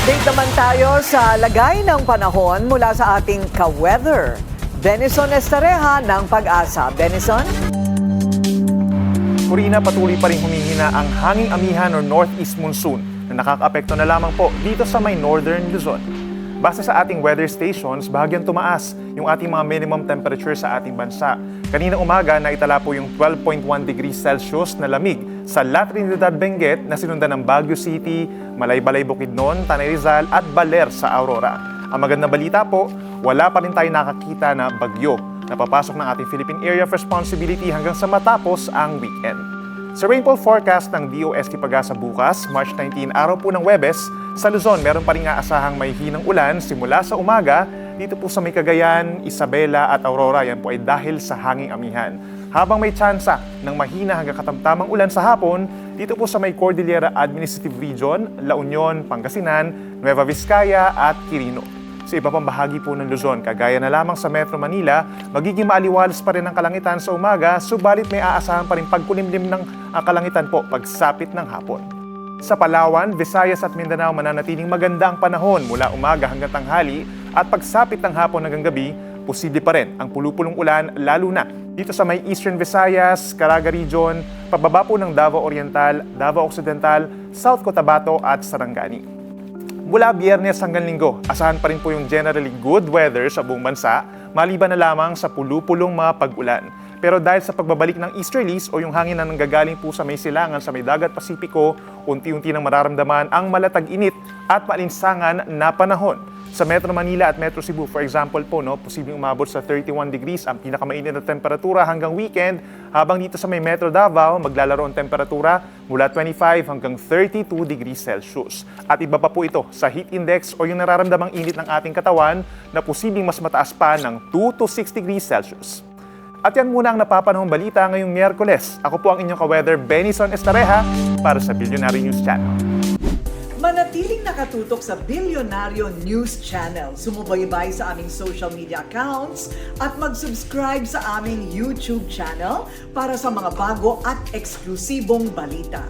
Update naman tayo sa lagay ng panahon mula sa ating ka-weather. Benison Estareha ng Pag-asa. Benison? Corina, patuloy pa rin humihina ang hanging amihan o northeast monsoon na nakakaapekto na lamang po dito sa may northern Luzon. Base sa ating weather stations, bahagyang tumaas yung ating mga minimum temperature sa ating bansa. Kanina umaga, naitala po yung 12.1 degrees Celsius na lamig sa La Trinidad, Benguet na sinundan ng Baguio City, Malaybalay, Bukidnon, Tanay Rizal at Baler sa Aurora. Ang magandang balita po, wala pa rin tayo nakakita na bagyo na papasok ng ating Philippine Area of Responsibility hanggang sa matapos ang weekend. Sa rainfall forecast ng DOST Pag-asa bukas, March 19, araw po ng Huwebes, sa Luzon meron pa rin aasahang may hinang ulan simula sa umaga dito po sa may Cagayan, Isabela at Aurora. Yan po ay dahil sa hanging amihan. Habang may tsansa ng mahina hanggang katamtamang ulan sa hapon, dito po sa may Cordillera Administrative Region, La Union, Pangasinan, Nueva Vizcaya at Quirino. Sa iba pang bahagi po ng Luzon, kagaya na lamang sa Metro Manila, magiging maaliwalas pa rin ang kalangitan sa umaga, subalit may aasahan pa rin pagkulimlim ng kalangitan po pagsapit ng hapon. Sa Palawan, Visayas at Mindanao mananatiling maganda ang panahon mula umaga hanggang tanghali at pagsapit ng hapon hanggang gabi, posible pa rin ang pulupulong ulan lalo na dito sa may Eastern Visayas, Caraga Region, pababa po ng Davao Oriental, Davao Occidental, South Cotabato at Sarangani. Mula Biyernes hanggang Linggo, asahan pa rin po yung generally good weather sa buong bansa, maliban na lamang sa pulupulong mga pag-ulan. Pero dahil sa pagbabalik ng easterlies o yung hangin na nanggagaling po sa may silangan sa may dagat Pasipiko, unti-unti nang mararamdaman ang malatag init at maalinsangan na panahon. Sa Metro Manila at Metro Cebu, for example po, posibleng umabot sa 31 degrees ang pinakamainit na temperatura hanggang weekend, habang dito sa may Metro Davao, maglalaro ang temperatura mula 25 hanggang 32 degrees Celsius. At iba pa po ito sa heat index o yung nararamdamang init ng ating katawan na posibleng mas mataas pa ng 2 to 6 degrees Celsius. At yan muna ang napapanahong balita ngayong Miyerkules. Ako po ang inyong ka-weather, Benison Estareha, para sa Billionaire News Channel. Manatiling nakatutok sa Bilyonaryo News Channel. Sumubaybay sa aming social media accounts at mag-subscribe sa aming YouTube channel para sa mga bago at eksklusibong balita.